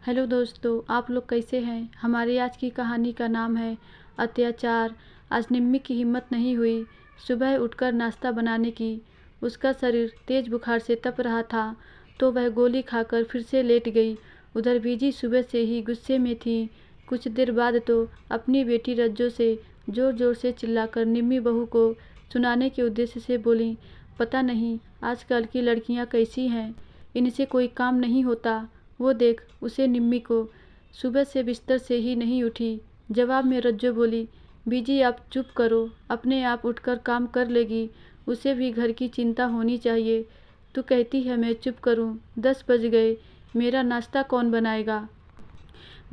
Hello दोस्तों, आप लोग कैसे हैं। हमारी आज की कहानी का नाम है अत्याचार। आज निम्मी की हिम्मत नहीं हुई सुबह उठकर नाश्ता बनाने की। उसका शरीर तेज बुखार से तप रहा था तो वह गोली खाकर फिर से लेट गई। उधर बीजी सुबह से ही गुस्से में थी। कुछ देर बाद तो अपनी बेटी रज्जो से ज़ोर ज़ोर से चिल्लाकर निम्मी बहू को सुनाने के उद्देश्य से बोली, पता नहीं आजकल की लड़कियां कैसी हैं, इनसे कोई काम नहीं होता। वो देख, उसे निम्मी को सुबह से बिस्तर से ही नहीं उठी। जवाब में रज्जो बोली, बीजी आप चुप करो, अपने आप उठकर काम कर लेगी, उसे भी घर की चिंता होनी चाहिए। तू कहती है मैं चुप करूं? 10 बज गए, मेरा नाश्ता कौन बनाएगा।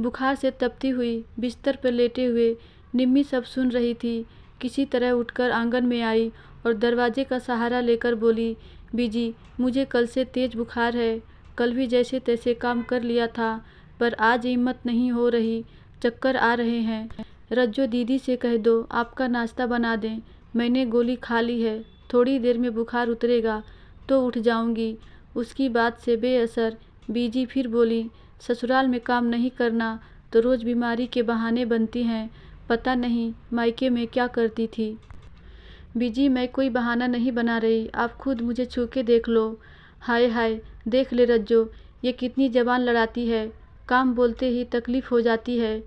बुखार से तपती हुई बिस्तर पर लेटे हुए निम्मी सब सुन रही थी। किसी तरह उठकर आंगन में आई और दरवाजे का सहारा लेकर बोली, बीजी मुझे कल से तेज बुखार है। कल भी जैसे तैसे काम कर लिया था, पर आज हिम्मत नहीं हो रही, चक्कर आ रहे हैं। रज्जो दीदी से कह दो आपका नाश्ता बना दें, मैंने गोली खा ली है, थोड़ी देर में बुखार उतरेगा तो उठ जाऊंगी। उसकी बात से बेअसर बीजी फिर बोली, ससुराल में काम नहीं करना तो रोज़ बीमारी के बहाने बनती हैं, पता नहीं मायके में क्या करती थी। बीजी मैं कोई बहाना नहीं बना रही, आप खुद मुझे छू के देख लो। हाय हाय, देख ले रज्जो, ये कितनी जबान लड़ाती है, काम बोलते ही तकलीफ़ हो जाती है।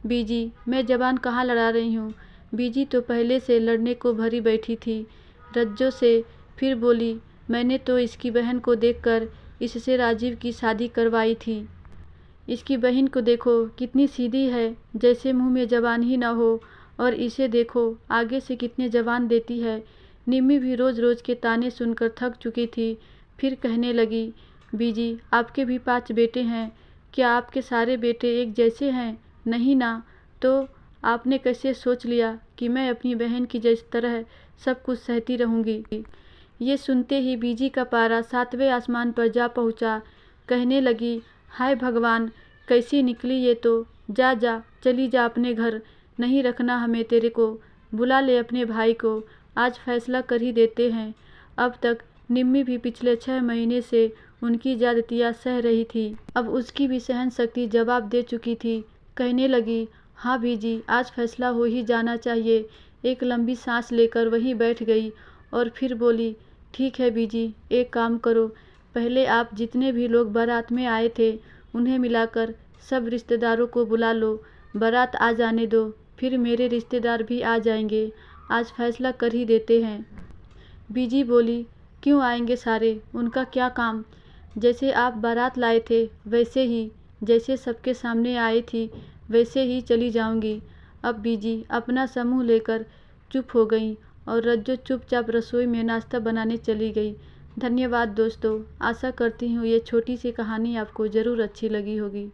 बीजी मैं जबान कहाँ लड़ा रही हूँ, बीजी तो पहले से लड़ने को भरी बैठी थी। रज्जो से फिर बोली, मैंने तो इसकी बहन को देखकर इससे राजीव की शादी करवाई थी। इसकी बहन को देखो कितनी सीधी है, जैसे मुंह में जबान ही ना हो, और इसे देखो आगे से कितने जवान देती है। निम्मी भी रोज़ रोज़ के ताने सुनकर थक चुकी थी। फिर कहने लगी, बीजी आपके भी 5 बेटे हैं, क्या आपके सारे बेटे एक जैसे हैं? नहीं ना, तो आपने कैसे सोच लिया कि मैं अपनी बहन की जिस तरह सब कुछ सहती रहूँगी। ये सुनते ही बीजी का पारा 7वें आसमान पर जा पहुँचा। कहने लगी, हाय भगवान, कैसी निकली ये तो। जा जा चली जा अपने घर, नहीं रखना हमें तेरे को, बुला ले अपने भाई को, आज फैसला कर ही देते हैं। अब तक निम्मी भी पिछले 6 महीने से उनकी ज्यादतियाँ सह रही थी, अब उसकी भी सहन शक्ति जवाब दे चुकी थी। कहने लगी, हाँ बीजी आज फैसला हो ही जाना चाहिए। एक लंबी सांस लेकर वहीं बैठ गई और फिर बोली, ठीक है बीजी, एक काम करो, पहले आप जितने भी लोग बारात में आए थे उन्हें मिलाकर सब रिश्तेदारों को बुला लो, बारात आ जाने दो, फिर मेरे रिश्तेदार भी आ जाएंगे, आज फैसला कर ही देते हैं। बीजी बोली, क्यों आएंगे सारे, उनका क्या काम, जैसे आप बारात लाए थे वैसे ही, जैसे सबके सामने आई थी वैसे ही चली जाऊंगी। अब बीजी अपना समूह लेकर चुप हो गई और रज्जो चुपचाप रसोई में नाश्ता बनाने चली गई। धन्यवाद दोस्तों, आशा करती हूँ ये छोटी सी कहानी आपको ज़रूर अच्छी लगी होगी।